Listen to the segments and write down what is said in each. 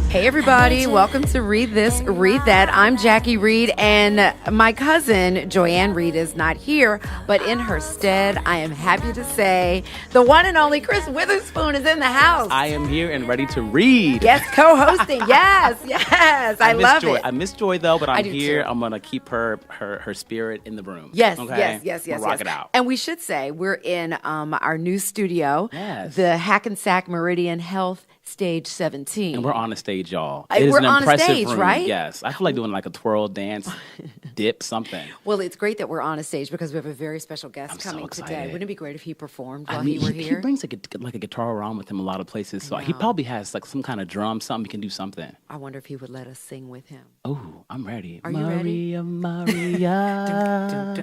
Hey everybody, welcome to Reid This, Reid That. I'm Jackie Reid, and my cousin Joanne Reid is not here, but in her stead, I am happy to say the one and only Chris Witherspoon is in the house. I am here and ready to read. Yes, co-hosting. Yes. I love Joy. it. I miss Joy though, but I'm here. Too. I'm gonna keep her spirit in the room. Yes, okay? yes. Rock it out. And we should say we're in our new studio, the Hackensack Meridian Health Stage 17. And we're on the stage, y'all. We're It is an on a impressive stage, room. right? Yes. I feel like doing like a twirl dance, dip, something. Well, it's great that we're on a stage because we have a very special guest coming today. Wouldn't it be great if he performed while he were here? He brings like a guitar around with him a lot of places, so he probably has like some kind of drum, something he can do something. I wonder if he would let us sing with him. Oh, I'm ready. Are you ready? Maria.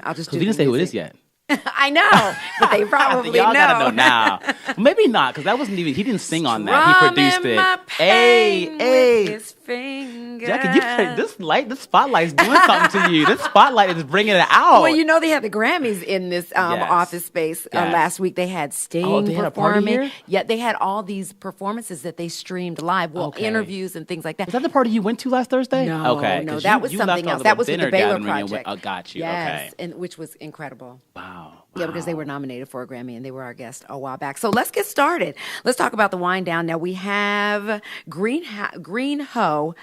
I'll just do. We didn't say who it is yet. I know, but they probably Y'all know. gotta know now. Maybe not, because that wasn't even. He didn't sing on that. He produced it. Hey. His finger. Jackie, this spotlight's doing something to you. This spotlight is bringing it out. Well, you know they had the Grammys in this office space last week. They had Sting they had performing. a party here? Yeah, they had all these performances that they streamed live. Well, interviews and things like that. Was that the party you went to last Thursday? No, okay. No, that was something else. That was with the Baylor Project. Oh, got you. Yes, okay. and which was incredible. Wow. Yeah, because they were nominated for a Grammy and they were our guest a while back. So let's get started. Let's talk about the wind down. Now we have Green Ho.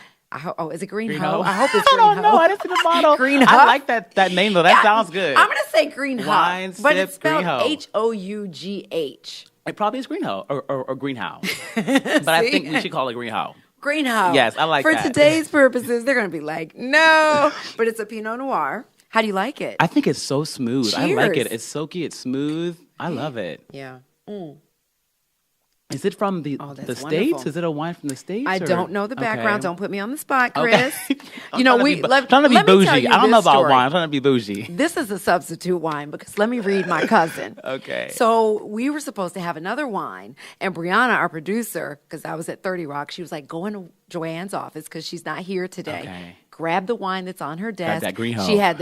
Is it Green Ho? I hope it's Green Ho. I don't know. I didn't see the bottle. Green Ho. I like that name though. That sounds good. I'm going to say Green Ho. Wine, but sip, it's spelled Green Ho. Hough. It probably is Green Ho or Green Ho. But I think we should call it Green Ho. Green Ho. Yes, I like that. For today's purposes, they're going to be like, no. But it's a Pinot Noir. How do you like it? I think it's so smooth. Cheers. I like it. It's silky. It's smooth. I love it. Yeah. Is it from the States? Wonderful. Is it a wine from the States? I don't know the background. Okay. Don't put me on the spot, Chris. Okay. You know, trying to be bougie. I don't know about story. wine. I'm trying to be bougie. This is a substitute wine because let me read my cousin. Okay. So we were supposed to have another wine, and Brianna, our producer, because I was at 30 Rock, she was like, go into Joanne's office because she's not here today. Okay. Grab the wine that's on her desk. Grab that Green Ho. She had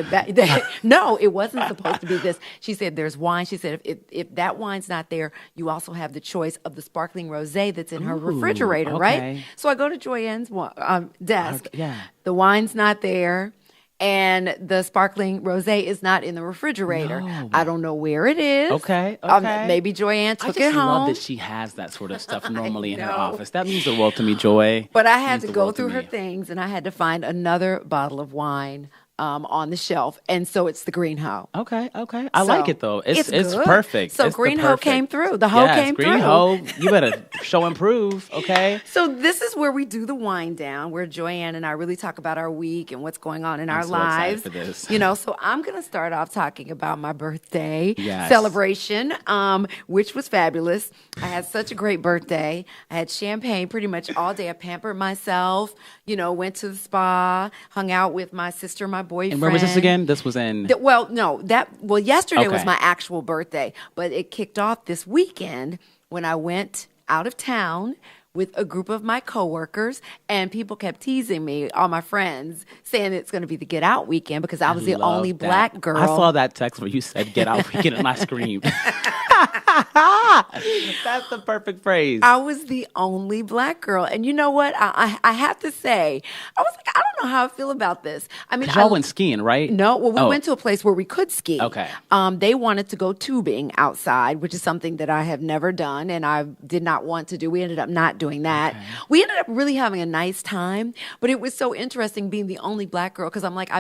no, it wasn't supposed to be this. She said, there's wine. She said, if that wine's not there, you also have the choice of the sparkling rosé that's in her refrigerator, right? So I go to Joanne's desk. The wine's not there. And the sparkling rosé is not in the refrigerator. No. I don't know where it is. Okay. Maybe Joanne took it home. I just love that she has that sort of stuff normally in her office. That means the world to me, Joy. But I had to go through her things, and I had to find another bottle of wine on the shelf, and so it's the Green Ho. Okay. I like it though. It's perfect. So Green Ho came through. The Ho came through. Green Ho, you better show and prove. Okay. So this is where we do the wind down, where Joanne and I really talk about our week and what's going on in our lives. I'm so excited for this. You know, so I'm going to start off talking about my birthday celebration, which was fabulous. I had such a great birthday. I had champagne pretty much all day. I pampered myself. You know, went to the spa, hung out with my sister, my boyfriend. And where was this again? This was in... yesterday was my actual birthday, but it kicked off this weekend when I went out of town with a group of my coworkers, and people kept teasing me, all my friends, saying it's going to be the Get Out weekend because I was the only black girl. I saw that text where you said Get Out weekend and I screamed. That's the perfect phrase. I was the only black girl. And you know what? I have to say, I was like, I don't know how I feel about this. I mean, y'all went skiing, right? No, well, we went to a place where we could ski. Okay. They wanted to go tubing outside, which is something that I have never done and I did not want to do. We ended up not doing that. Okay. We ended up really having a nice time, but it was so interesting being the only black girl because I'm like,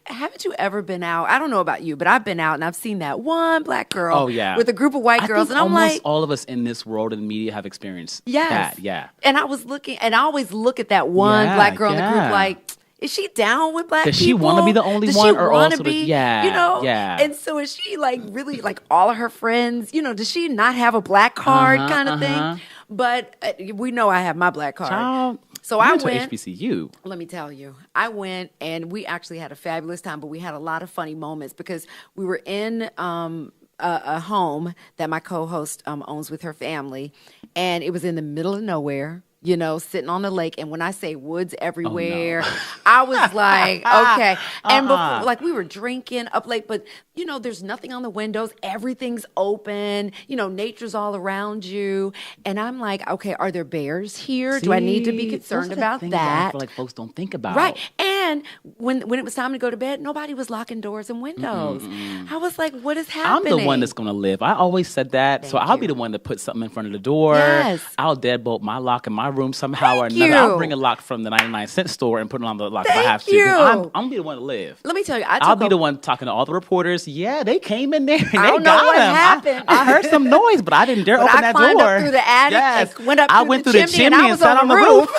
haven't you ever been out? I don't know about you, but I've been out and I've seen that one black girl with a group of white girls. And I'm like, all of us in this world in the media have experienced that. Yeah. And I was looking, and I always look at that one black girl in the group like, is she down with black people? Does she want to be the only one, or also you know? And so is she like really like all of her friends? You know, does she not have a black card kind of thing? But we know I have my black card. Child, so I went to HBCU. Let me tell you, I went and we actually had a fabulous time, but we had a lot of funny moments because we were in a home that my co-host owns with her family, and it was in the middle of nowhere. sitting on the lake. And when I say woods everywhere, I was like, okay. And before, like, we were drinking up late, but there's nothing on the windows. Everything's open. Nature's all around you. And I'm like, okay, are there bears here? Do I need to be concerned about that? I feel like folks don't think about. Right. And when it was time to go to bed, nobody was locking doors and windows. I was like, what is happening? I'm the one that's going to live. I always said that. I'll be the one to put something in front of the door. Yes. I'll deadbolt my lock in my room somehow or another. I'll bring a lock from the 99-cent store and put it on the lock if I have to. I'm going to be the one to live. Let me tell you, I'll be the one talking to all the reporters. Yeah, they came in there and they don't know what happened. I heard some noise, but I didn't dare open that door. I climbed up through the attic and went up through the chimney and sat on the roof.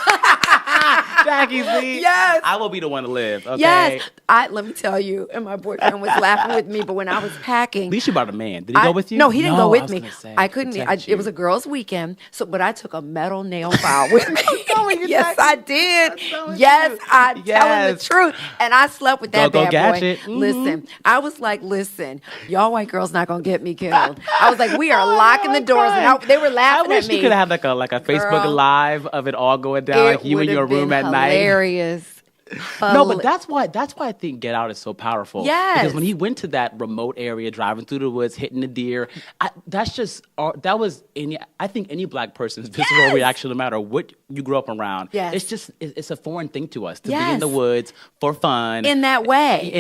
Jackie, see? Yes. I will be the one to live, okay? Yes. Let me tell you, and my boyfriend was laughing with me, but when I was packing. At least you brought a man. Did he go with you? No, he didn't go with me. Say, I couldn't. It was a girls' weekend, but I took a metal nail file with me. Yes, I did. Yes, I'm telling the truth. And I slept with that bad boy. Listen, I was like, y'all white girls not going to get me killed. I was like, we are locking the doors. And they were laughing at me. I wish you could have like a Facebook Live of it all going down, like you in your room at night. Hilarious. No, but that's why I think Get Out is so powerful. Yes. Because when he went to that remote area, driving through the woods, hitting the deer, I think any black person's visceral reaction, no matter what you grew up around. Yes. It's a foreign thing to us to be in the woods for fun. In that way.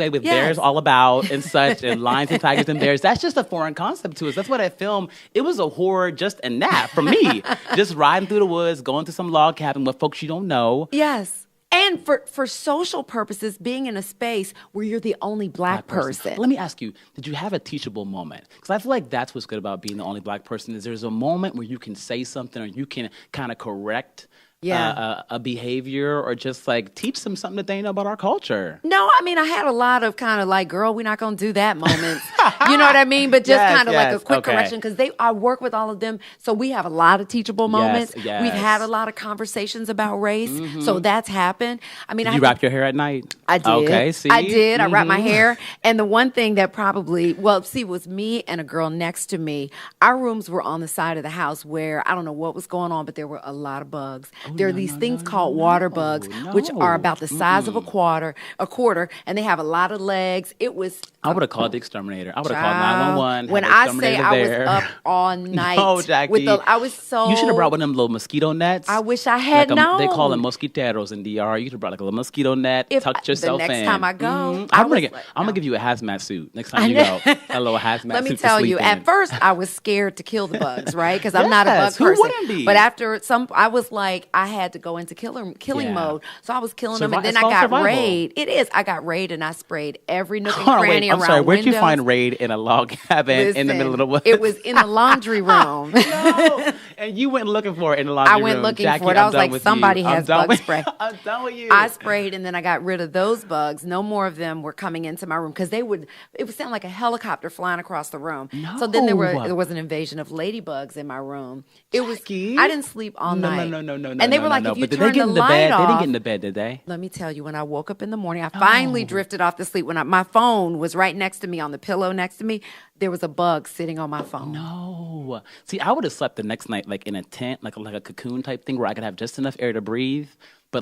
With bears all about and such, and lions and tigers and bears. That's just a foreign concept to us. That's what that film, it was a horror just in that for me. Just riding through the woods, going to some log cabin with folks you don't know. Yes. And for social purposes, being in a space where you're the only black person. Let me ask you, did you have a teachable moment? Because I feel like that's what's good about being the only black person is there's a moment where you can say something or you can kind of correct a behavior or just like teach them something that they know about our culture. No, I mean, I had a lot of kind of like, girl, we're not going to do that moments. You know what I mean? But just kind of like a quick correction because I work with all of them. So we have a lot of teachable moments. We've had a lot of conversations about race. So that's happened. I mean, did you wrap your hair at night? I did. Okay, see? I did. I wrapped my hair. And the one thing that was me and a girl next to me. Our rooms were on the side of the house where I don't know what was going on, but there were a lot of bugs. There are these things called water bugs, which are about the size of a quarter, and they have a lot of legs. I would have called the exterminator. I would have called 911. When I say I was up all night. No, Jackie. I was so... You should have brought one of them little mosquito nets. I wish I had known. They call them mosquiteros in DR. You should have brought like a little mosquito net, tucked yourself in. The next time I go, I'm going to give you a hazmat suit next time you go. A little hazmat suit. Let me tell you, at first I was scared to kill the bugs, right? Because I'm not a bug person. Who wouldn't be? But after I was like, I had to go into killing mode. So I was killing them, and then I got Reid. It is. I got Reid, and I sprayed every nook and cranny around windows. I'm sorry, where'd you find Reid in a log cabin in the middle of the woods? It was in the laundry room. No. And you went looking for it in the laundry room. I went looking for it. I was like, somebody has bug spray. I'm done with you. I sprayed, and then I got rid of those bugs. No more of them were coming into my room because it would sound like a helicopter flying across the room. No. So then there was an invasion of ladybugs in my room. I didn't sleep all night. No. And they were like, if you turn the light off. They didn't get in the bed, did they? Let me tell you, when I woke up in the morning, I finally drifted off to sleep. When my phone was right next to me, on the pillow next to me, there was a bug sitting on my phone. No. See, I would have slept the next night like in a tent, like a cocoon type thing where I could have just enough air to breathe. But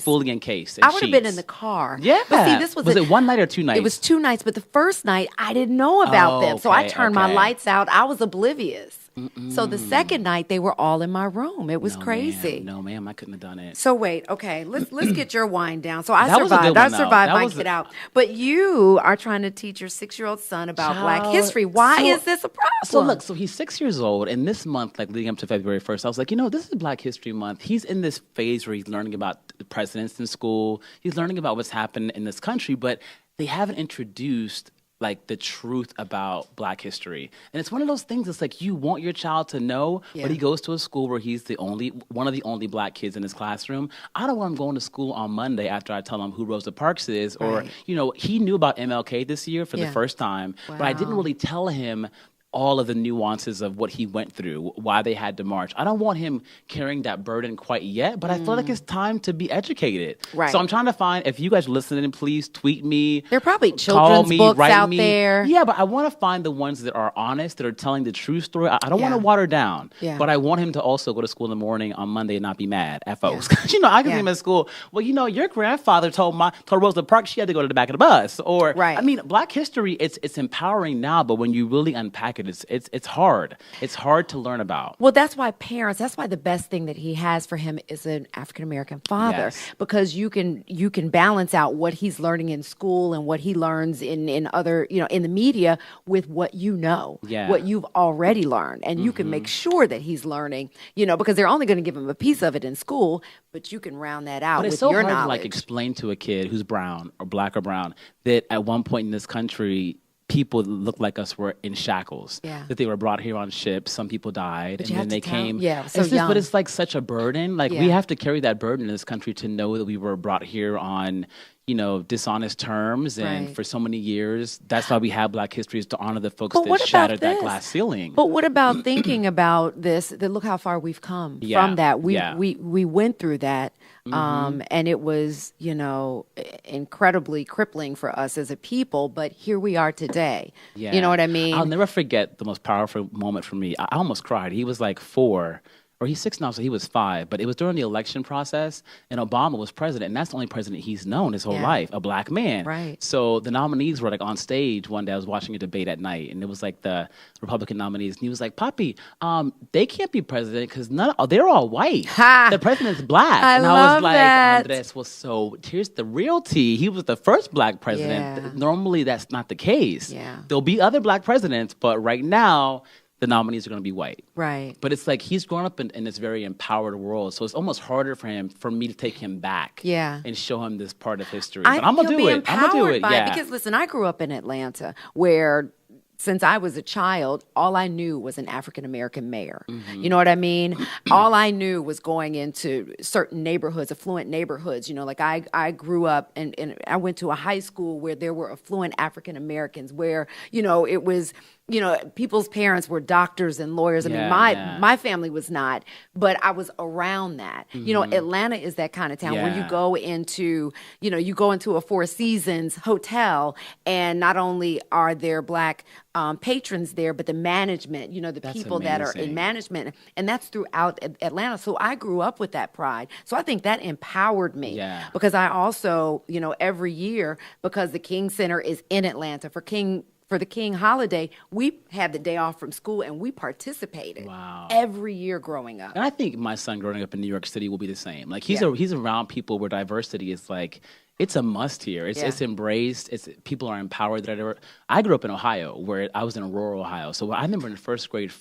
fully encased. I would have been in the car. Yeah. But see, was it one night or 2 nights? It was 2 nights, but the first night I didn't know about them. So I turned my lights out. I was oblivious. So the second night they were all in my room. It was crazy. No, ma'am, I couldn't have done it. So wait, okay, let's get your wind down. So I survived. I survived my Get Out. But you are trying to teach your 6-year-old son about Black history. Why is this a problem? So he's 6 years old, and this month, like leading up to February 1st, I was like, this is Black History Month. He's in this phase where he's learning about the presidents in school. He's learning about what's happened in this country, but they haven't introduced like the truth about Black history. And it's one of those things, it's like you want your child to know, but he goes to a school where he's one of the only Black kids in his classroom. I don't want him going to school on Monday after I tell him who Rosa Parks is, or, he knew about MLK this year for the first time, but I didn't really tell him all of the nuances of what he went through, why they had to march. I don't want him carrying that burden quite yet, but I feel like it's time to be educated. Right. So I'm trying to find, if you guys are listening, please tweet me. There are probably children's books out there. Yeah, but I want to find the ones that are honest, that are telling the true story. I don't want to water down, but I want him to also go to school in the morning on Monday and not be mad at folks. You know, I can see him at school. Well, you know, your grandfather told Rosa Parks she had to go to the back of the bus. Or, I mean, Black history, it's empowering now, but when you really unpack it, it's hard. It's hard to learn about. Well, that's why the best thing that he has for him is an African-American father, because you can balance out what he's learning in school and what he learns in other, you know, in the media with what you know, what you've already learned. And you can make sure that he's learning, you know, because they're only going to give him a piece of it in school, but you can round that out with your knowledge. But it's so hard to like explain to a kid who's brown or Black or brown that at one point in this country, people that looked like us were in shackles. That they were brought here on ships. Some people died, and then they came. But it's like such a burden. Like we have to carry that burden in this country to know that we were brought here on, you know, dishonest terms, and for so many years, that's why we have Black history, is to honor the folks that shattered that glass ceiling. But what about thinking about this? That look how far we've come from that. We went through that. And it was, you know, incredibly crippling for us as a people, but here we are today. You know what I mean? I'll never forget the most powerful moment for me. I almost cried. He was like 4. Or he's 6 now, so he was 5. But it was during the election process, and Obama was president, and that's the only president he's known his whole life, a Black man. Right. So the nominees were like on stage one day. I was watching a debate at night, and it was like the Republican nominees, and he was like, "Papi, they can't be president because they're all white. The president's Black." I was like, Andres, well, so here's the real tea. He was the first Black president. Normally, that's not the case. There'll be other Black presidents, but right now, the nominees are going to be white. Right. But it's like he's grown up in this very empowered world. So it's almost harder for me to take him back and show him this part of history. But I'm going to do it. I'm going to do it. Because, listen, I grew up in Atlanta where, since I was a child, all I knew was an African-American mayor. You know what I mean? All I knew was going into certain neighborhoods, affluent neighborhoods. You know, like I grew up and I went to a high school where there were affluent African-Americans, where, you know, it was, you know, people's parents were doctors and lawyers. I mean, my family was not, but I was around that. You know, Atlanta is that kind of town where you go into, you know, you go into a Four Seasons hotel, and not only are there Black patrons there, but the management, you know, the people that are in management, and that's throughout Atlanta. So I grew up with that pride. So I think that empowered me because I also, you know, every year, because the King Center is in Atlanta for the King holiday, we had the day off from school and we participated every year growing up. And I think my son growing up in New York City will be the same. Like he's around people where diversity is like, it's a must here. It's embraced. People are empowered. I grew up in Ohio, where I was in rural Ohio. So I remember in first grade,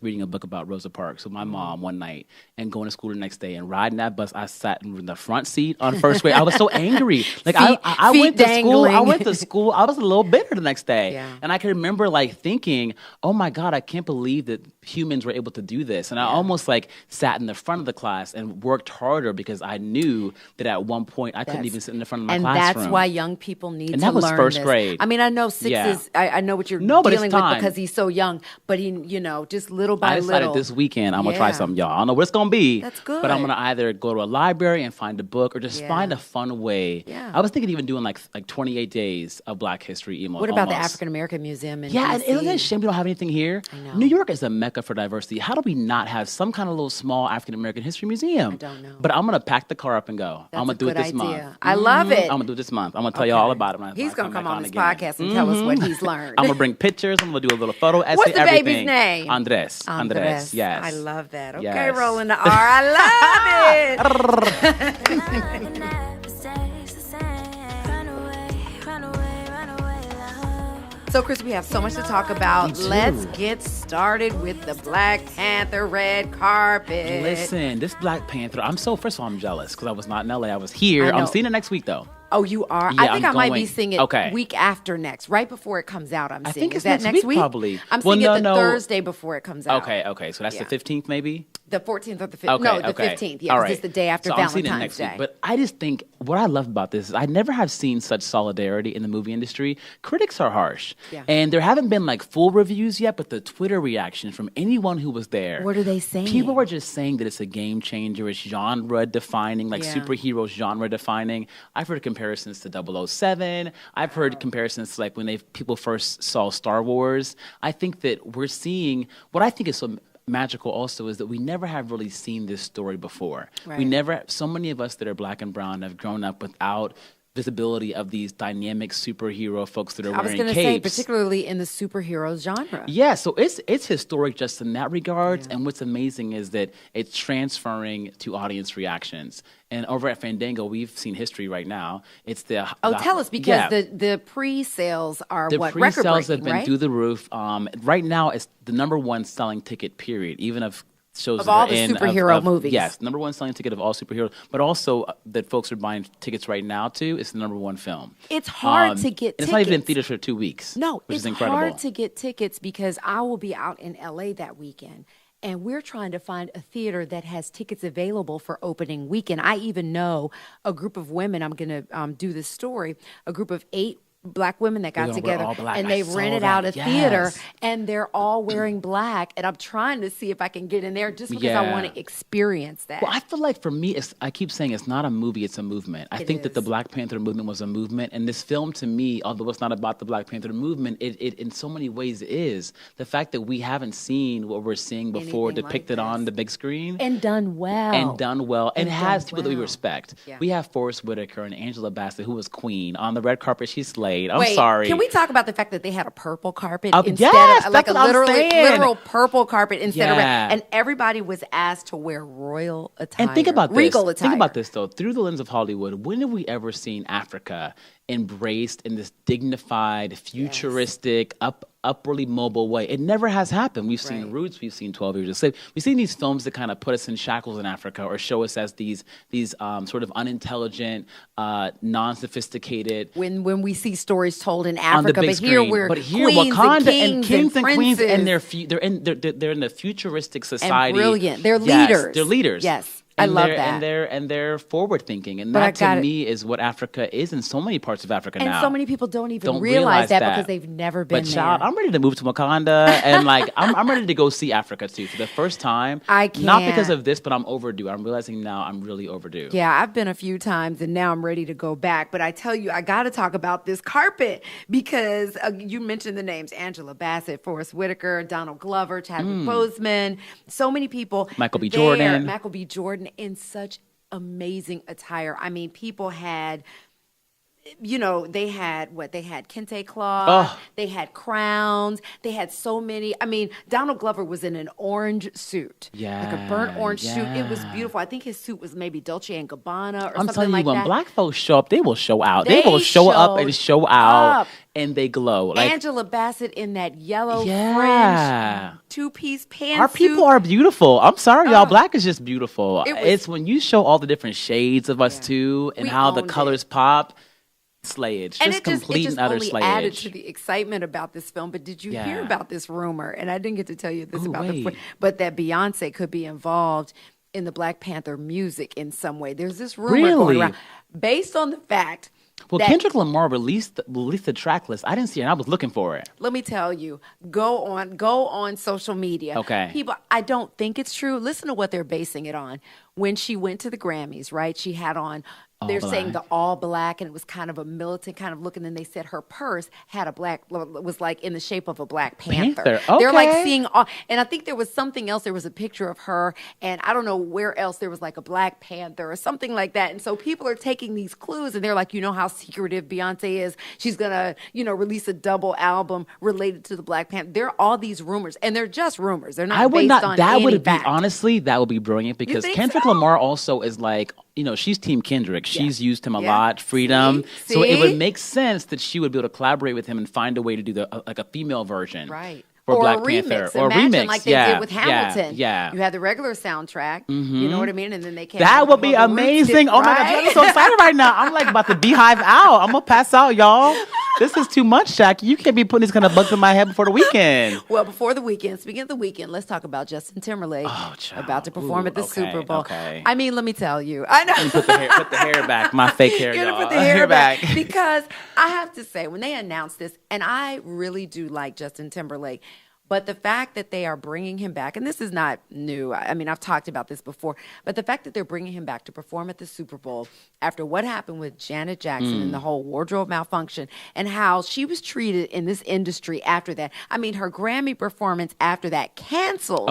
reading a book about Rosa Parks with my mom one night, and going to school the next day and riding that bus. I sat in the front seat on first grade. I was so angry. Like I went to school. I went to school. I was a little bitter the next day, and I can remember like thinking, "Oh my God, I can't believe that humans were able to do this." And I almost like sat in the front of the class and worked harder because I knew that at one point I couldn't even sit in the front of my classroom. And that's why young people need to learn this. And that was first grade. I mean, I know 6 is, I know what you're dealing with because he's so young, but he, you know, just little by little. I decided this weekend I'm going to try something, y'all. I don't know what it's going to be. That's good. But I'm going to either go to a library and find a book or just find a fun way. I was thinking even doing like 28 days of Black history emo. What about the African American Museum in DC? Isn't it a shame we don't have anything here? I know. New York is a mecca for diversity. How do we not have some kind of little small African American history museum? I don't know. But I'm going to pack the car up and go. I'm going to do it this month. I love it. I'm going to do it this month. I'm going to tell you all about it. He's going to come on this podcast and tell us what he's learned. I'm going to bring pictures. I'm going to do a little photo essay. What's the everything. baby's name? Andres. Yes. I love that. Okay, rolling the R. I love it. So, Chris, we have so much to talk about. Let's get started with the Black Panther red carpet. Listen, this Black Panther, first of all, I'm jealous because I was not in LA. I was here. I'm seeing it next week, though. Oh, you are? Yeah, I think I might be seeing it week after next, right before it comes out. I think it's next week, probably. I'm seeing it the Thursday before it comes out. Okay. So that's the 15th, maybe? The 14th or the 15th. No, the 15th. Yeah, because it's the day after Valentine's Day. Week. But I just think what I love about this is I never have seen such solidarity in the movie industry. Critics are harsh. Yeah. And there haven't been like full reviews yet, but the Twitter reaction from anyone who was there. What are they saying? People were just saying that it's a game changer. It's genre defining, like superheroes genre defining. I've heard comparisons to 007. I've heard comparisons to like when people first saw Star Wars. I think that we're seeing what I think is so magical also is that we never have really seen this story before. Right. So many of us that are black and brown have grown up without visibility of these dynamic superhero folks that are wearing capes. I was going to say, particularly in the superhero genre. Yeah, so it's historic just in that regard. Yeah. And what's amazing is that it's transferring to audience reactions. And over at Fandango, we've seen history right now. It's tell us, because the pre-sales are record-breaking, The pre-sales have been through the roof. Right now, it's the #1 selling ticket, period, even of shows of all the superhero movies. Yes, #1 selling ticket of all superheroes, but also that folks are buying tickets right now too. It's the #1 film. It's hard to get tickets. It's not even in theaters for 2 weeks. No, which is incredible. Hard to get tickets because I will be out in LA that weekend. And we're trying to find a theater that has tickets available for opening weekend. I even know a group of women, I'm going to do this story, a group of 8 black women that got together and they rented out a theater and they're all wearing black, and I'm trying to see if I can get in there just because I want to experience that. Well, I feel like for me, I keep saying it's not a movie, it's a movement. I think that the Black Panther movement was a movement, and this film to me, although it's not about the Black Panther movement, it in so many ways is. The fact that we haven't seen what we're seeing before anything depicted on the big screen. And done well. And it has people that we respect. Yeah. We have Forrest Whitaker and Angela Bassett, who was queen. On the red carpet, she slayed. I'm sorry. Can we talk about the fact that they had a purple carpet instead of like a literal purple carpet instead of red, and everybody was asked to wear royal attire. And think about this. Regal attire. Think about this though. Through the lens of Hollywood, when have we ever seen Africa embraced in this dignified, futuristic, upwardly mobile way? It never has happened. We've seen Roots, we've seen 12 Years a Slave. We've seen these films that kind of put us in shackles in Africa or show us as these sort of unintelligent, non-sophisticated. When we see stories told in Africa, but here we're Wakanda and kings and queens, and they're in the futuristic society. And brilliant. They're leaders. They're leaders. Yes. I love that. And they're forward thinking. And that to me is what Africa is in so many parts of Africa now. And so many people don't even realize that because they've never been there. But child, I'm ready to move to Wakanda and like I'm ready to go see Africa too for the first time. I can't. Not because of this, but I'm overdue. I'm realizing now I'm really overdue. Yeah, I've been a few times and now I'm ready to go back. But I tell you, I got to talk about this carpet because you mentioned the names Angela Bassett, Forrest Whitaker, Donald Glover, Chadwick Boseman, so many people. Michael B. Jordan in such amazing attire. I mean, people had, they had kente cloth, they had crowns, they had so many. I mean, Donald Glover was in an orange suit, like a burnt orange suit. It was beautiful. I think his suit was maybe Dolce and Gabbana or something like that. I'm telling you, when black folks show up, they will show out. They will show up and show out. And they glow. Like Angela Bassett in that yellow fringe 2-piece pantsuit. Our people are beautiful. I'm sorry, y'all. Black is just beautiful. It's when you show all the different shades of us too, and how the colors pop. Slayage, just complete and utter slayage. Added to the excitement about this film. But did you hear about this rumor? And I didn't get to tell you this but that Beyonce could be involved in the Black Panther music in some way. There's this rumor going around based on the fact. Well, Kendrick Lamar released the track list. I didn't see it. And I was looking for it. Let me tell you, go on social media. Okay. People, I don't think it's true. Listen to what they're basing it on. When she went to the Grammys, right? She had on. They're saying the all black, and it was kind of a militant kind of look. And then they said her purse had was like in the shape of a Black Panther. Okay. They're like seeing all, and I think there was something else. There was a picture of her, and I don't know where else there was like a Black Panther or something like that. And so people are taking these clues, and they're like, you know how secretive Beyonce is. She's gonna, release a double album related to the Black Panther. There are all these rumors, and they're just rumors. They're not based on any fact. Honestly, that would be brilliant because Kendrick Lamar also is like, she's Team Kendrick. She's used him a lot, freedom. See? So it would make sense that she would be able to collaborate with him and find a way to do a female version. Right. For or Black a remix. Panther. Or remix. Like they did with Hamilton. Yeah. You had the regular soundtrack. You know what I mean? And then they came That would be amazing. Oh my God, I'm so excited right now. I'm like about to beehive out. I'm going to pass out, y'all. This is too much, Jackie. You can't be putting these kind of bugs in my head before the weekend. Well, before the weekend, speaking of the weekend, let's talk about Justin Timberlake about to perform at the Super Bowl. Okay. I mean, let me tell you. I know. Put the hair back. My fake hair, You're y'all. gonna put the hair back. Because I have to say, when they announced this, and I really do like Justin Timberlake, but the fact that they are bringing him back, and this is not new. I mean, I've talked about this before, but the fact that they're bringing him back to perform at the Super Bowl after what happened with Janet Jackson and the whole wardrobe malfunction and how she was treated in this industry after that. I mean, her Grammy performance after that canceled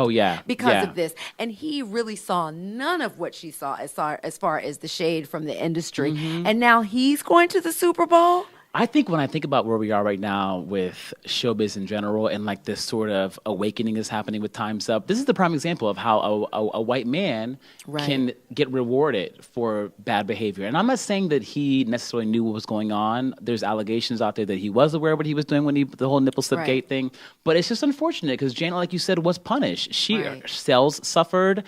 because of this. And he really saw none of what she saw as far as the shade from the industry. And now he's going to the Super Bowl. I think when I think about where we are right now with showbiz in general and like this sort of awakening is happening with Time's Up, this is the prime example of how a white man can get rewarded for bad behavior. And I'm not saying that he necessarily knew what was going on. There's allegations out there that he was aware of what he was doing when the whole nipple slip gate thing. But it's just unfortunate because Janet, like you said, was punished. Sales suffered.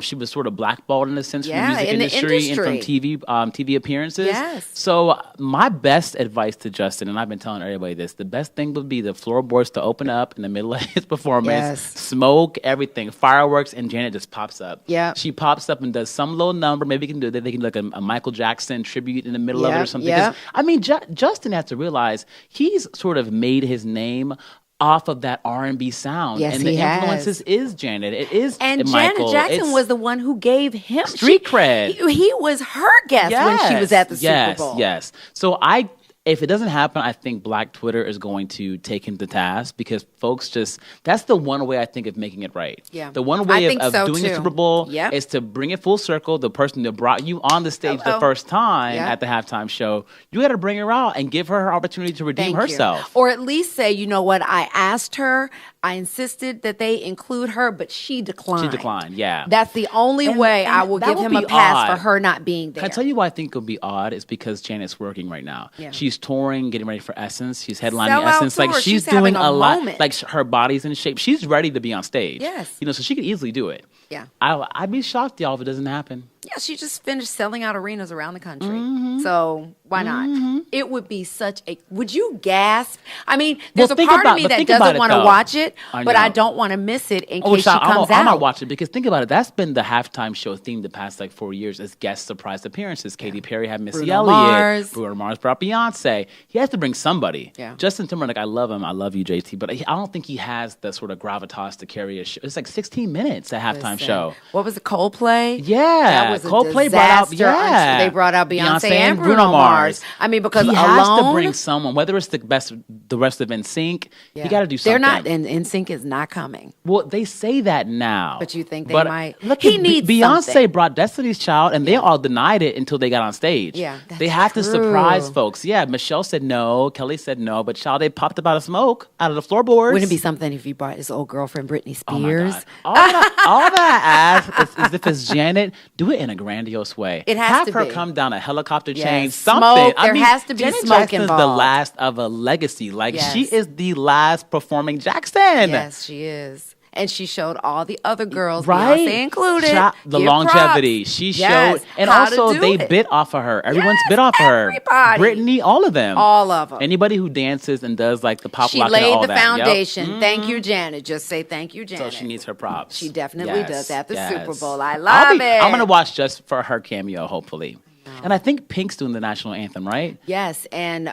She was sort of blackballed in a sense from the music industry and from TV appearances. Yes. So my best advice to Justin, and I've been telling everybody this, the best thing would be the floorboards to open up in the middle of his performance, smoke, everything, fireworks, and Janet just pops up. Yeah, she pops up and does some little number. Maybe they can do like a Michael Jackson tribute in the middle of it or something. I mean, Justin has to realize he's sort of made his name off of that R&B sound. Yes, and the influences is Janet. It is and Michael. Janet Jackson was the one who gave him street cred. He was her guest when she was at the Super Bowl. Yes. So if it doesn't happen, I think Black Twitter is going to take him to task because folks that's the one way I think of making it right. Yeah. The one way of doing the Super Bowl is to bring it full circle. The person that brought you on the stage the first time at the halftime show, you got to bring her out and give her opportunity to redeem herself. Or at least say, you know what, I asked her, I insisted that they include her, but she declined. She declined, yeah. That's the only way I will give him a pass for her not being there. Can I tell you why I think it'll be odd? Is because Janet's working right now. Yeah. She's touring, getting ready for Essence. She's headlining Essence. Tour. Like she's doing a lot. Like her body's in shape. She's ready to be on stage. Yes. So she could easily do it. Yeah. I'd be shocked, y'all, if it doesn't happen. Yeah, she just finished selling out arenas around the country. So why not? It would be such a... Would you gasp? I mean, there's a part of me that doesn't want to watch it, but I don't want to miss it in case she comes out. I'm not watching it because think about it. That's been the halftime show theme the past 4 years is guest surprise appearances. Katy Perry had Missy Elliott. Bruno Mars brought Beyonce. He has to bring somebody. Yeah. Justin Timberlake, I love him. I love you, JT. But I don't think he has the sort of gravitas to carry a show. It's like 16 minutes, a halftime show. What was it, Coldplay? Yeah. That was a Coldplay brought out, they brought out Beyonce and Bruno Mars. I mean, because he has to bring someone, whether it's the rest of NSYNC, you got to do something. They're not, and NSYNC is not coming. Well, they say that now. But you think they might? Look, Beyonce brought Destiny's Child, and they all denied it until they got on stage. Yeah, they have to surprise folks. Yeah, Michelle said no, Kelly said no, but child, they popped up out of smoke, out of the floorboards. Wouldn't it be something if you brought his old girlfriend Britney Spears? Oh my God. All that I ask is if it's Janet, do it in a grandiose way. It has to have her be. come down a helicopter chain, something. Smoke. There has to be Janet smoke Jackson's involved. the last of a legacy. She is the last performing Jackson. Yes, she is. And she showed all the other girls, Beyonce included, the longevity. Props. She showed, and also they bit off of her. Everyone's bit off of her. Britney, all of them. All of them. Anybody who dances and does like the pop she lock and all that. She laid the foundation. Yep. Thank you, Janet. Just say thank you, Janet. So she needs her props. She definitely does at the Super Bowl. I love it. I'm going to watch just for her cameo, hopefully. And I think Pink's doing the national anthem, right? Yes, and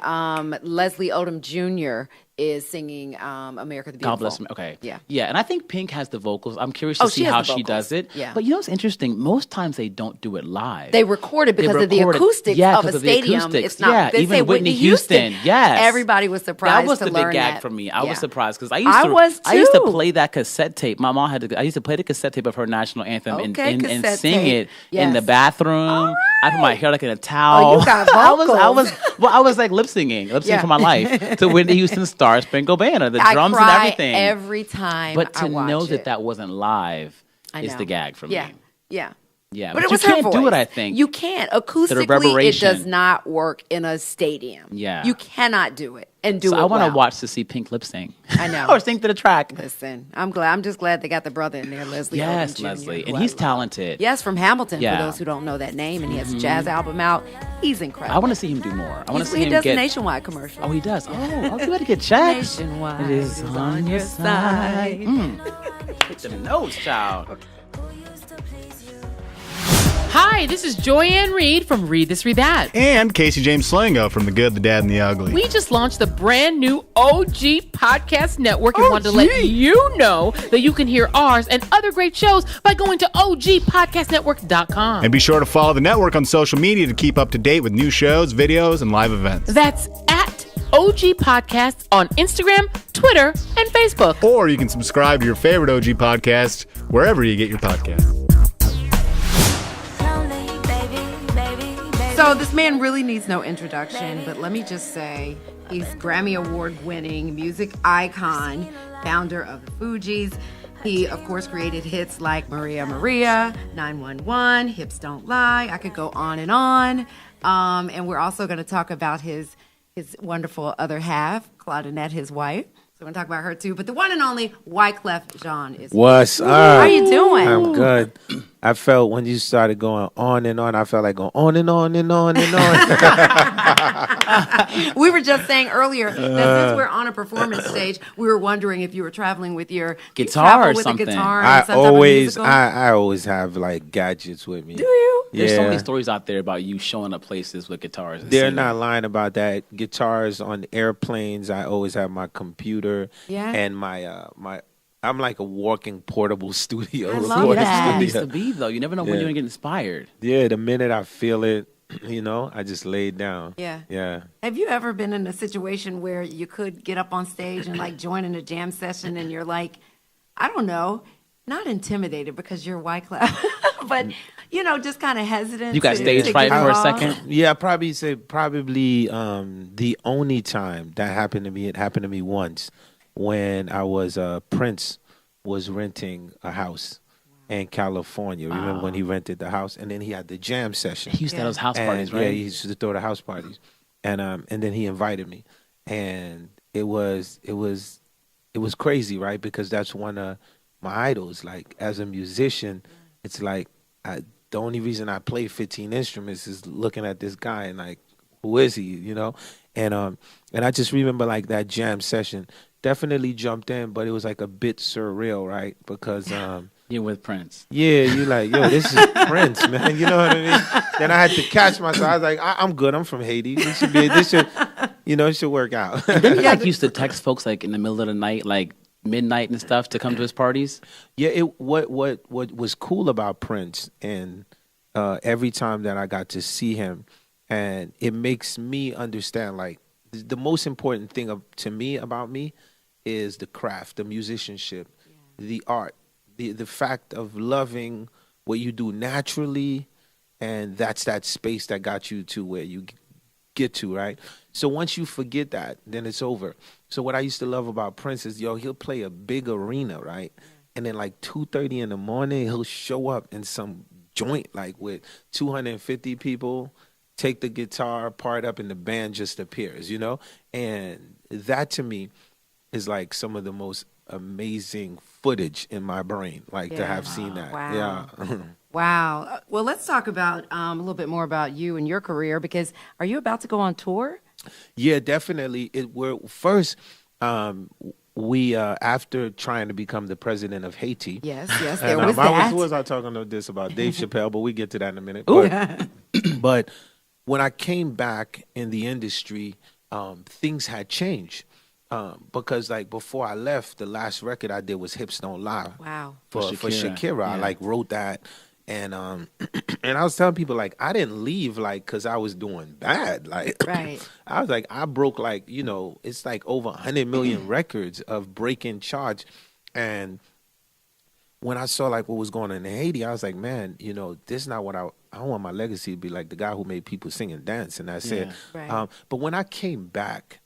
Leslie Odom Jr. is singing America the Beautiful. God bless him. Okay. Yeah. Yeah, and I think Pink has the vocals. I'm curious to see how she does it. Yeah. But you know what's interesting? Most times they don't do it live. They record it because of the acoustics of a stadium. It's not, they even say Whitney Houston. Yes. Everybody was surprised to learn that. That was the big gag for me. I was surprised because I I used to play that cassette tape. My mom I used to play the cassette tape of her national anthem and sing it in the bathroom. I put my hair like in a towel. Oh, you got vocals. I was like lip singing for my life to Whitney Houston's Star Spangled Banner, the drums and everything. Every time, but to know that wasn't live is the gag for me. Yeah. Yeah, but it you was her can't voice. do it, I think. You can't. Acoustically, it reverberation. does not work in a stadium. Yeah. You cannot do it and do So it I want to well. watch to see Pink lip sync. I know. Or sing to the track. Listen, I'm just glad they got the brother in there, Leslie. Yes, Odom Jr., Leslie. who And I he's love. talented. Yes, from Hamilton, Yeah. for those who don't know that name. And he has a jazz album out. He's incredible. I want to see him do more. I want to see He him does get... a Nationwide commercial. Oh, he does? Oh, you better get checked. Nationwide It is on your side. Hit the nose, child. Hi, this is Joyanne Reid from Reid This, Reid That. And Casey James Slango from The Good, the Dad, and the Ugly. We just launched the brand new OG Podcast Network and wanted to let you know that you can hear ours and other great shows by going to ogpodcastnetwork.com. And be sure to follow the network on social media to keep up to date with new shows, videos, and live events. That's at OG Podcasts on Instagram, Twitter, and Facebook. Or you can subscribe to your favorite OG podcast wherever you get your podcasts. So this man really needs no introduction, but let me just say he's Grammy Award-winning music icon, founder of the Fugees. He, of course, created hits like Maria Maria, 911, Hips Don't Lie. I could go on. And we're also going to talk about his wonderful other half, Claudinette, his wife. So we're going to talk about her too. But the one and only Wyclef Jean is here. What's up? How you doing? I'm good. I felt when you started going on and on, I felt like going on and on and on and on. We were just saying earlier that since we're on a performance stage, we were wondering if you were traveling with your Guitar or with something. A guitar and I some type of musical? always have like gadgets with me. Do you? There's so many Yeah. stories out there about you showing up places with guitars. and They're singing. not lying about that. Guitars on airplanes. I always have my computer Yeah. and my I'm like a walking portable studio. I love See, recording that's how it that. needs studio. to be, though. You never know when Yeah. you're going to get inspired. Yeah, the minute I feel it, I just lay it down. Yeah. Yeah. Have you ever been in a situation where you could get up on stage and like join in a jam session and you're like, I don't know, not intimidated because you're Wyclef, but just kind of hesitant. You got to stage fright get for a involved? second? Yeah, I'd probably say the only time that happened to me, it happened to me once when I was Prince was renting a house in California. Remember when he rented the house and then he had the jam session. He used to have those house And, parties, right? Yeah, he used to throw the house parties. And then he invited me. And it was crazy, right? Because that's one of my idols. Like as a musician, it's like the only reason I play 15 instruments is looking at this guy and like, who is he? And I just remember like that jam session. Definitely jumped in, but it was like a bit surreal, right? Because You're with Prince. yeah, you like, yo, this is Prince, man. You know what I mean? Then I had to catch myself. I was like, I'm good. I'm from Haiti. It should work out. Then he used to text folks like in the middle of the night, like midnight and stuff, to come to his parties. Yeah, what was cool about Prince, and every time that I got to see him, and it makes me understand, like, the most important thing to me about me is the craft, the musicianship, the art, the fact of loving what you do naturally, and that's that space that got you to where you get to, right? So once you forget that, then it's over. So what I used to love about Prince is, he'll play a big arena, right? And then like 2:30 in the morning, he'll show up in some joint like with 250 people, take the guitar part up, and the band just appears, And that to me is like some of the most amazing footage in my brain, like to have seen that. Wow. Yeah. Wow. Well, let's talk about a little bit more about you and your career, because are you about to go on tour? Yeah, definitely. We after trying to become the president of Haiti. Yes, And, there was that. was I talking about this about Dave Chappelle, but we get to that in a minute. Ooh. But when I came back in the industry, things had changed. Because like before I left, the last record I did was Hips Don't Lie. Wow. For Shakira. Shakira. I Yeah. like wrote that. And and I was telling people like I didn't leave like because I was doing bad. Like Right. I was like I broke like it's like over 100 million records of breaking charts. And when I saw like what was going on in Haiti, I was like, man, this is not what I want my legacy to be like the guy who made people sing and dance, and that's it. Right. But when I came back,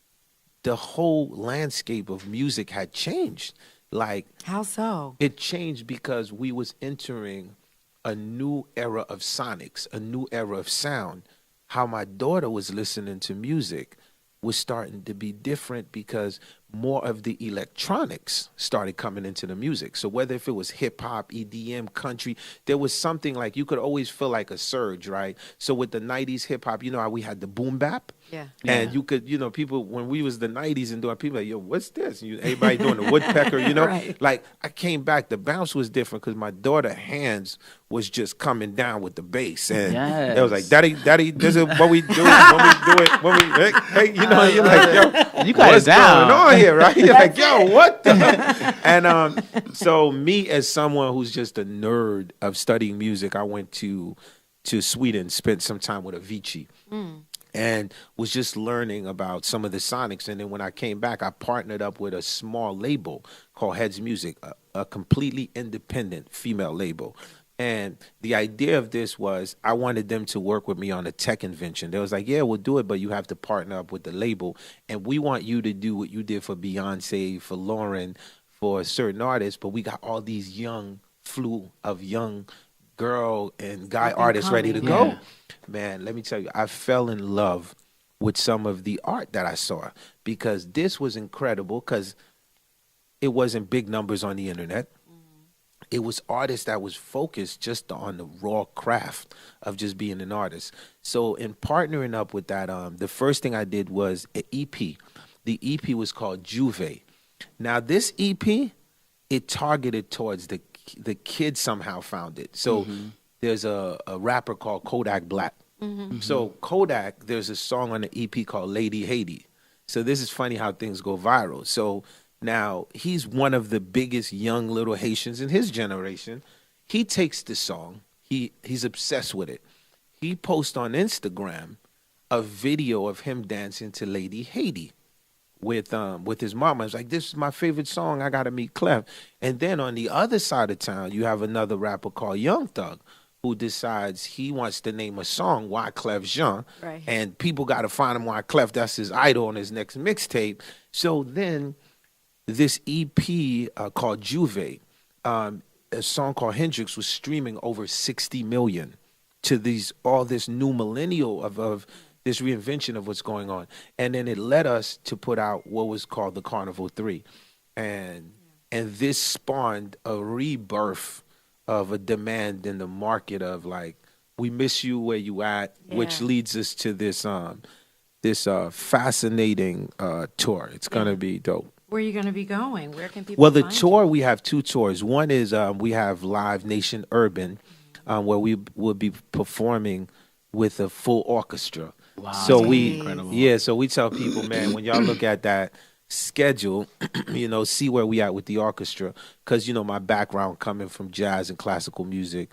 the whole landscape of music had changed. Like How so? it changed because we was entering a new era of sonics, a new era of sound. How my daughter was listening to music was starting to be different because more of the electronics started coming into the music. So whether if it was hip hop, EDM, country, there was something like you could always feel like a surge, right? So with the 90s hip hop, you know how we had the boom bap? Yeah. And you could, people, when we was the 90s and doing, people like, yo, what's this? Everybody doing the woodpecker, Right. Like I came back, the bounce was different because my daughter's hands was just coming down with the bass. And it was like, Daddy, this is what we do hey, you're like, yo, you got what's it down. going on here, right? You're like, yo, what the? And so me as someone who's just a nerd of studying music, I went to Sweden, spent some time with Avicii. And was just learning about some of the sonics. And then when I came back, I partnered up with a small label called Heads Music, a completely independent female label. And the idea of this was I wanted them to work with me on a tech invention. They was like, yeah, we'll do it, but you have to partner up with the label. And we want you to do what you did for Beyonce, for Lauren, for certain artists. But we got all these young girl and guy artists ready to go. Man, let me tell you, I fell in love with some of the art that I saw because this was incredible because it wasn't big numbers on the internet. It was artists that was focused just on the raw craft of just being an artist. So in partnering up with that, the first thing I did was an EP. The EP was called Juve. Now this EP, it targeted towards the kids somehow found it. So there's a rapper called Kodak Black. So Kodak, there's a song on the EP called Lady Haiti. So this is funny how things go viral. So now he's one of the biggest young little Haitians in his generation. He takes the song. He's obsessed with it. He posts on Instagram a video of him dancing to Lady Haiti with his mama. It's like, this is my favorite song. I gotta meet Clef. And then on the other side of town, you have another rapper called Young Thug, who decides he wants to name a song Wyclef Jean. Right. And people got to find him Wyclef. That's his idol on his next mixtape. So then this EP called Juve, a song called Hendrix was streaming over 60 million to all this new millennial of this reinvention of what's going on. And then it led us to put out what was called the Carnival 3. And this spawned a rebirth of a demand in the market of like, we miss you where you at, which leads us to this fascinating tour. It's gonna be dope. Where are you going to be going? Where can people Well, the find tour, we have two tours. One is we have Live Nation Urban, where we will be performing with a full orchestra. Wow, so incredible. So we tell people, man, when y'all look at that schedule, see where we at with the orchestra, because my background coming from jazz and classical music,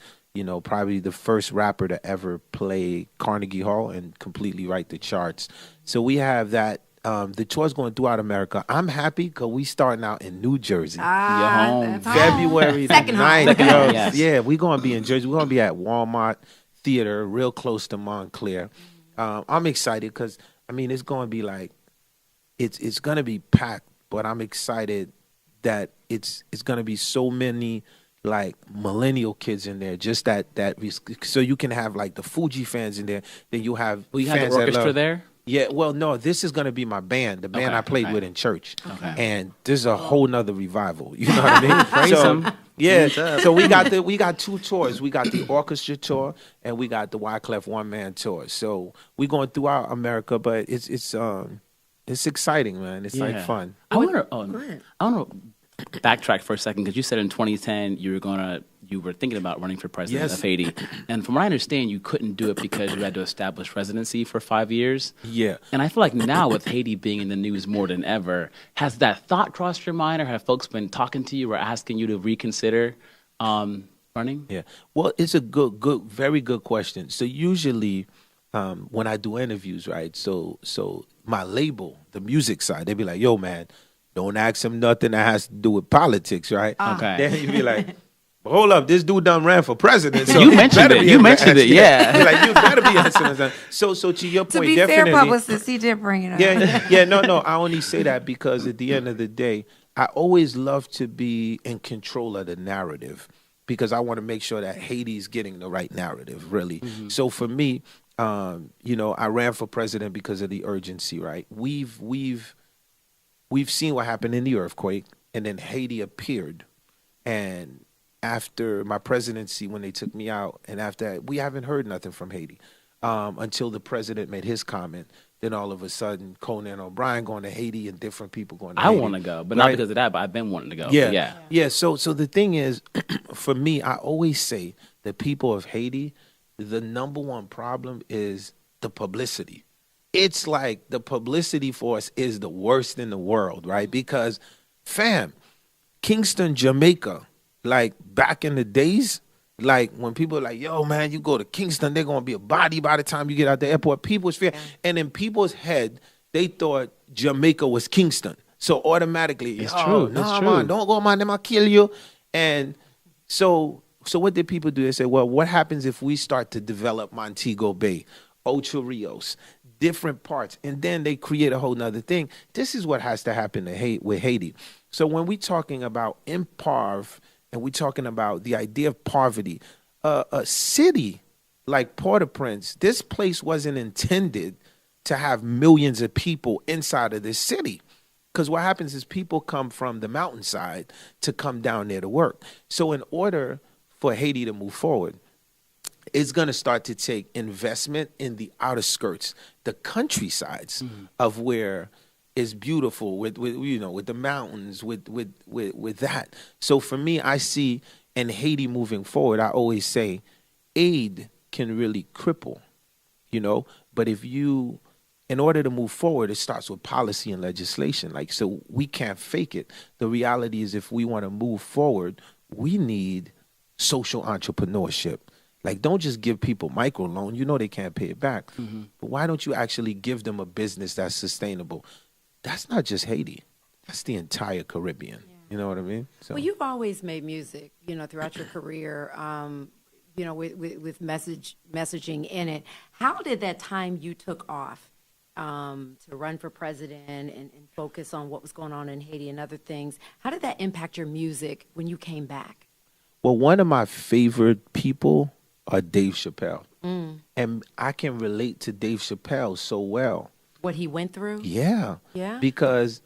probably the first rapper to ever play Carnegie Hall and completely write the charts. So we have that. The tour's going throughout America. I'm happy because we starting out in New Jersey. Your home. February the Second 9th. home. Yes. Yeah, we're going to be in Jersey. We're going to be at Walmart Theater, real close to Montclair. I'm excited because, it's going to be like, it's going to be packed, but I'm excited that it's going to be so many like millennial kids in there, just that so you can have like the Fuji fans in there, then you have Will you fans have the orchestra there? Yeah, well, no, this is going to be my band, the band I played with in church. Okay. And this is a whole nother revival. You know what I mean? Praise him. Yeah, so we got two tours. We got the orchestra tour and we got the Wyclef one-man tour. So we're going throughout America, but it's exciting, man. It's like fun. I want to backtrack for a second because you said in 2010 you were thinking about running for president of Haiti, and from what I understand, you couldn't do it because you had to establish residency for 5 years. Yeah, and I feel like now with Haiti being in the news more than ever, has that thought crossed your mind, or have folks been talking to you or asking you to reconsider running? Yeah, well, it's a very good question. So usually, when I do interviews, right? So my label, the music side, they be like, "Yo, man, don't ask him nothing that has to do with politics, right?" Okay. Then you be like, hold up, this dude done ran for president. So you mentioned it. You mentioned it. Yeah. You're like, you better be answering that. So to your point, to be definitely. fair, publicist, he did bring it up. Yeah. No. I only say that because at the end of the day, I always love to be in control of the narrative. because I want to make sure that Haiti's getting the right narrative, really. So for me, I ran for president because of the urgency, right? We've seen what happened in the earthquake, and then Haiti appeared. And after my presidency, when they took me out, and after that, we haven't heard nothing from Haiti until the president made his comment. Then all of a sudden, Conan O'Brien going to Haiti and different people going to Haiti. I want to go, but not because of that, but I've been wanting to go. Yeah. So the thing is, for me, I always say the people of Haiti, the number one problem is the publicity. It's like the publicity for us is the worst in the world, right? Because, fam, Kingston, Jamaica, like back in the days, like when people are like, yo, man, you go to Kingston, they're going to be a body by the time you get out the airport. People's fear. And in people's head, they thought Jamaica was Kingston. So automatically, it's true. No, man, don't go, man, they might kill you. And so what did people do? They said, well, what happens if we start to develop Montego Bay, Ocho Rios, different parts, and then they create a whole nother thing? This is what has to happen with Haiti. So when we're talking about improv, and we're talking about the idea of poverty, a city like Port-au-Prince, this place wasn't intended to have millions of people inside of this city. Because what happens is people come from the mountainside to come down there to work. So in order for Haiti to move forward, it's going to start to take investment in the outer skirts, the countrysides of where it's beautiful with the mountains, with that. So for me, I see in Haiti moving forward, I always say aid can really cripple, but in order to move forward, it starts with policy and legislation. Like, so we can't fake it. The reality is if we want to move forward, we need social entrepreneurship. Like, don't just give people microloan. They can't pay it back. But why don't you actually give them a business that's sustainable? That's not just Haiti. That's the entire Caribbean. Yeah. You know what I mean? So. Well, you've always made music, throughout your career, with messaging in it. How did that time you took off to run for president and focus on what was going on in Haiti and other things, how did that impact your music when you came back? Well, one of my favorite people are Dave Chappelle. And I can relate to Dave Chappelle so well. What he went through? Yeah. Because,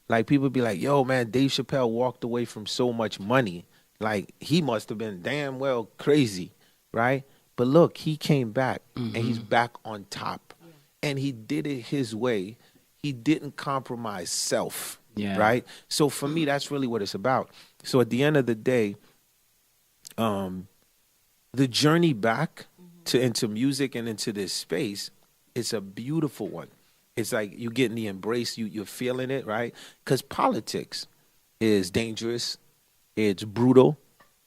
like, people be like, yo, man, Dave Chappelle walked away from so much money. Like, he must have been damn well crazy, right? But look, he came back, and he's back on top. Yeah. And he did it his way. He didn't compromise self, right? So for me, that's really what it's about. So at the end of the day, the journey back into music and into this space, it's a beautiful one. It's like you getting the embrace, you're feeling it, right? Because politics is dangerous, it's brutal,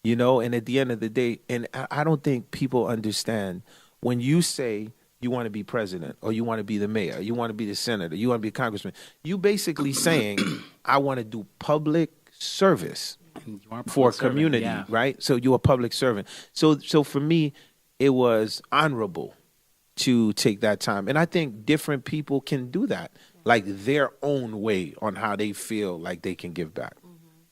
and at the end of the day, and I don't think people understand when you say you want to be president or you want to be the mayor, you want to be the senator, you want to be a congressman, you basically saying, I want to do public service for a community, right? So you're a public servant. So for me, it was honorable to take that time. And I think different people can do that, like their own way on how they feel like they can give back.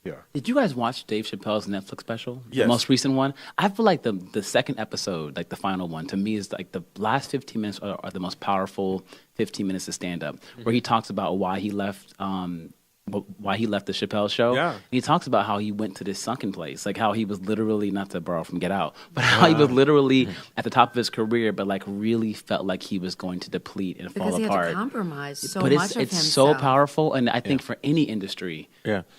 Yeah. Did you guys watch Dave Chappelle's Netflix special? Yes. The most recent one? I feel like the second episode, like the final one, to me is like the last 15 minutes are the most powerful 15 minutes of stand-up, where he talks about why he left the Chappelle show. Yeah. And he talks about how he went to this sunken place, like how he was literally, not to borrow from Get Out, but how he was literally at the top of his career, but like really felt like he was going to deplete and fall apart. Because he had to compromise so but much of himself. It's so powerful, and I think for any industry,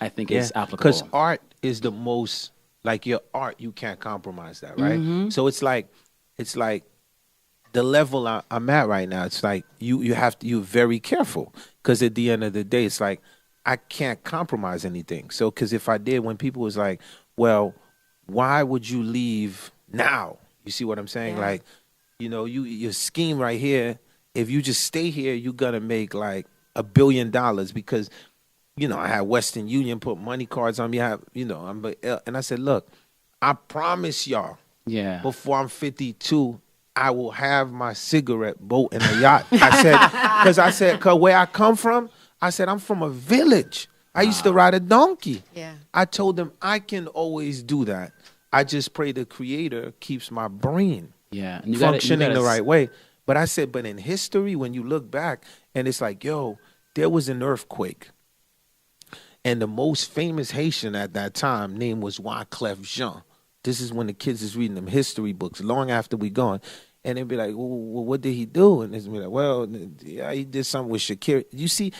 I think it's applicable. Because art is the most, like your art, you can't compromise that, right? So it's like the level I'm at right now, it's like you're very careful, because at the end of the day, it's like, I can't compromise anything. So, because if I did, when people was like, well, why would you leave now? You see what I'm saying? Yeah. Like, your scheme right here, if you just stay here, you're going to make like $1 billion because, I had Western Union put money cards on me. And I said, look, I promise y'all, before I'm 52, I will have my cigarette boat and a yacht. I said, because where I come from, I said, I'm from a village. I used to ride a donkey. Yeah. I told them I can always do that. I just pray the Creator keeps my brain And functioning the right way. But I said, but in history, when you look back, and it's like, yo, there was an earthquake. And the most famous Haitian at that time name was Wyclef Jean. This is when the kids is reading them history books long after we gone. And they'd be like, well, what did he do? And they'd be like, well, yeah, he did something with Shakira. You see,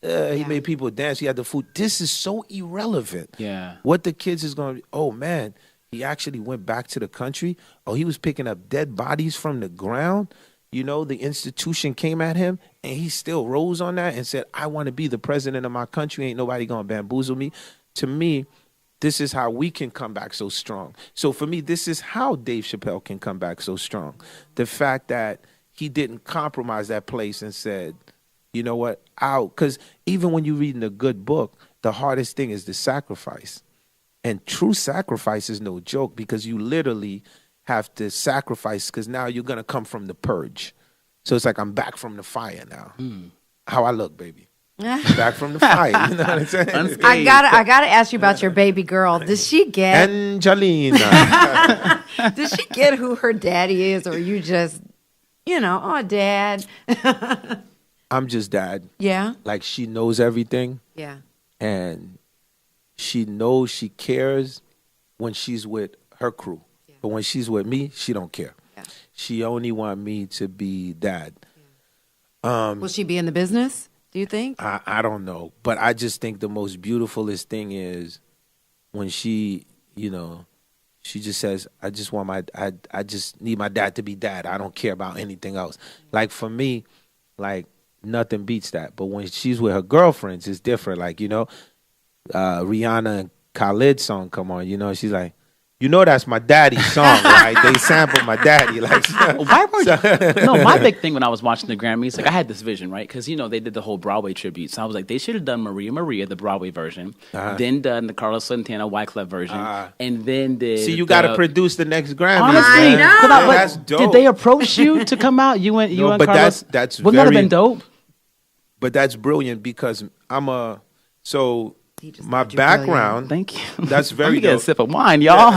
he made people dance. He had the food. This is so irrelevant. Yeah. What the kids is going to, oh, man, he actually went back to the country. Oh, he was picking up dead bodies from the ground. You know, the institution came at him, and he still rose on that and said, I want to be the president of my country. Ain't nobody going to bamboozle me. To me, this is how we can come back so strong. So for me, this is how Dave Chappelle can come back so strong. The fact that he didn't compromise that place and said, you know what, out. Because even when you're reading a good book, the hardest thing is the sacrifice. And true sacrifice is no joke, because you literally have to sacrifice, because now you're going to come from the purge. So it's like, I'm back from the fire now. How I look, baby. Back from the fire. You know what I'm saying? I gotta ask you about your baby girl. Does she get Angelina? Does she get who her daddy is, or you just, oh, dad? I'm just dad. Yeah. Like, she knows everything. Yeah. And she knows she cares when she's with her crew. Yeah. But when she's with me, she don't care. Yeah. She only want me to be dad. Yeah. Will she be in the business, do you think? I don't know. But I just think the most beautifulest thing is when she, she just says, I just need my dad to be dad. I don't care about anything else. Like, for me, like, nothing beats that. But when she's with her girlfriends, it's different. Like, Rihanna and Khalid song come on, she's like, that's my daddy's song, right? They sampled my daddy. Like, my big thing when I was watching the Grammys, like, I had this vision, right? Because, they did the whole Broadway tribute. So I was like, they should have done Maria, the Broadway version, then done the Carlos Santana, Wyclef version, and then did. See, you got to produce the next Grammy. Honestly, that's dope. Did they approach you to come out? You and but Carlos? That's wouldn't that have been dope? But that's brilliant, because my background. Thank you. That's very dope. Get a sip of wine, y'all.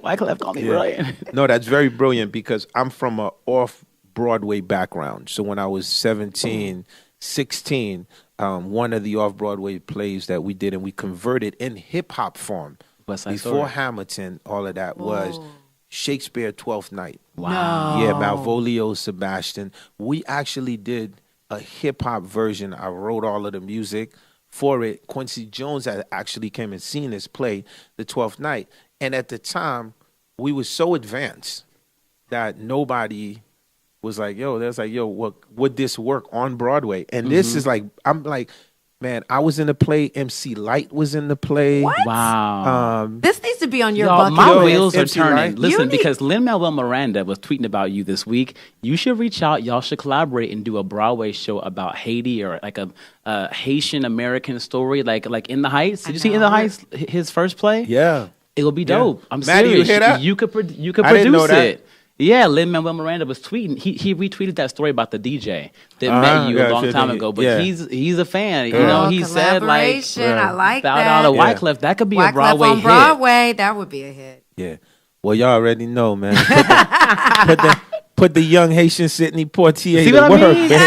Wyclef called me brilliant. No, that's very brilliant, because I'm from a off-Broadway background. So when I was 17, 16, one of the off-Broadway plays that we did, and we converted in hip-hop form. Before Hamilton, all of that was Shakespeare, Twelfth Night. Wow. No. Yeah, Malvolio, Sebastian. We actually did a hip-hop version. I wrote all of the music for it. Quincy Jones actually came and seen this play, The Twelfth Night. And at the time, we were so advanced that nobody was like, would this work on Broadway? And this is like, I'm like, man, I was in the play. MC Light was in the play. What? Wow. This needs to be on your Y'all, bucket my list. wheels are MC turning. Light? Listen, because Lin-Manuel Miranda was tweeting about you this week. You should reach out. Y'all should collaborate and do a Broadway show about Haiti, or like a Haitian American story, like In the Heights. Did you see In the Heights, his first play? Yeah. It will be dope. I'm Maddie, serious. you hear that? You could I didn't produce know that. it. Yeah, Lin-Manuel Miranda was tweeting. He retweeted that story about the DJ that met you a long time ago. But he's a fan. He said, like, I like shout that. out to Wyclef. That could be a Wyclef Broadway on hit. Broadway, that would be a hit. Yeah. Well, y'all already know, man. Put the young Haitian Sidney Poitier See to what I work, mean? baby.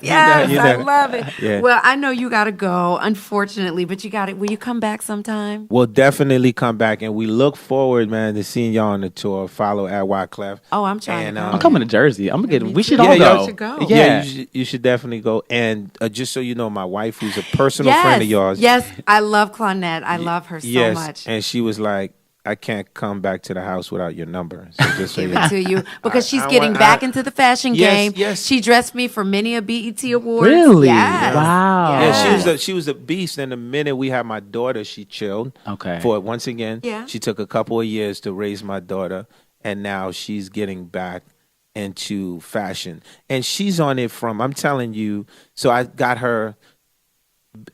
Yes, You know. I love it. Yeah. Well, I know you got to go, unfortunately, but you got it. Will you come back sometime? We'll definitely come back, and we look forward, man, to seeing y'all on the tour. Follow at Wyclef. Oh, I'm trying to go. I'm coming to Jersey. I'm gonna get. We should too. all Yeah, go. y'all should go. Yeah, you should definitely go. And just so you know, my wife, who's a personal friend of yours. Yes, I love Claudette. I love her so much. And she was like, I can't come back to the house without your number. So just so Give you know. it to you because she's getting back into the fashion game. Yes. She dressed me for many a BET awards. Really? Yes. Wow. Yes. Yeah, she was a beast. And the minute we had my daughter, she chilled. Okay. For it once again. Yeah. She took a couple of years to raise my daughter, and now she's getting back into fashion. And she's on it from, I'm telling you, so I got her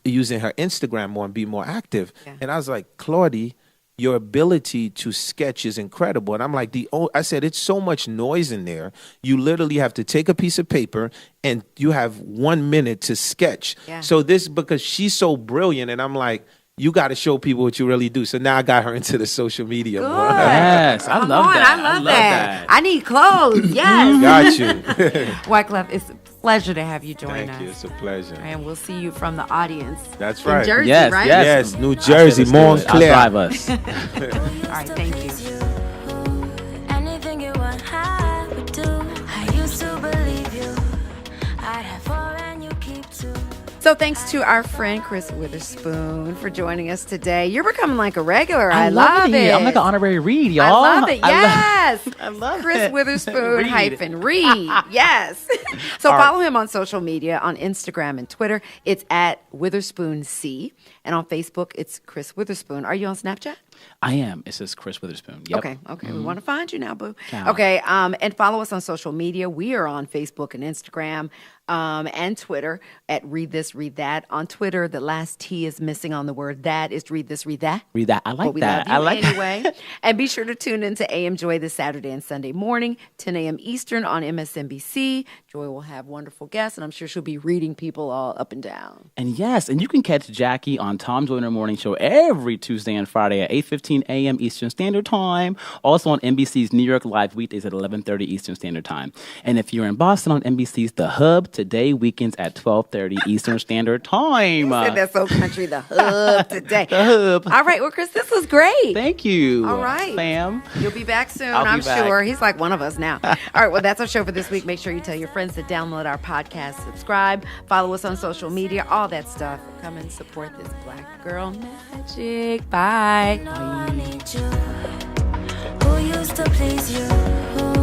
using her Instagram more and be more active. Yeah. And I was like, Claudie, your ability to sketch is incredible. And I'm like, I said, it's so much noise in there. You literally have to take a piece of paper and you have 1 minute to sketch. Yeah. So because she's so brilliant, and I'm like, you got to show people what you really do. So now I got her into the social media. Good. Yes, I love that. I love that. I need clothes. Yes. Got you. Wyclef, it's a pleasure to have you join us. Thank you. It's a pleasure. And we'll see you from the audience. That's in right. Jersey, Yes, right? Yes, New Jersey, Montclair. I'll drive us. All right, thank you. Anything you want, I would do. I used to believe you. I'd have four and you keep two. So thanks to our friend Chris Witherspoon for joining us today. You're becoming like a regular. I love it. I'm like an honorary Reid, y'all. I love it. Yes. I love Chris it. Witherspoon Reid. hyphen Reid. Yes. So follow him on social media on Instagram and Twitter. It's at Witherspoon C. And on Facebook, it's Chris Witherspoon. Are you on Snapchat? I am. It says Chris Witherspoon. Yep. Okay. We want to find you now, boo. Ciao. Okay. And follow us on social media. We are on Facebook and Instagram and Twitter at Reid This, Reid That. On Twitter, the last T is missing on the word that. Is Reid This, Reid That. Reid That. I like But we that. love you I like anyway. And be sure to tune in to AM Joy this Saturday and Sunday morning, 10 a.m. Eastern on MSNBC. Joy will have wonderful guests, and I'm sure she'll be reading people all up and down. And yes, and you can catch Jackie on Tom Joyner Morning Show every Tuesday and Friday at 8:15 a.m. Eastern Standard Time. Also on NBC's New York Live weekdays at 11:30 Eastern Standard Time. And if you're in Boston on NBC's The Hub, today weekends at 12:30 Eastern Standard Time. You said that's so country, the hub today. The Hub. All right, well, Chris, this was great. Thank you. All right. Fam. You'll be back soon, I'll be I'm back. sure. He's like one of us now. All right, well, that's our show for this week. Make sure you tell your friends to download our podcast, subscribe, follow us on social media, all that stuff. Come and support this Black Girl Magic. Bye. I need you. Who used to please you?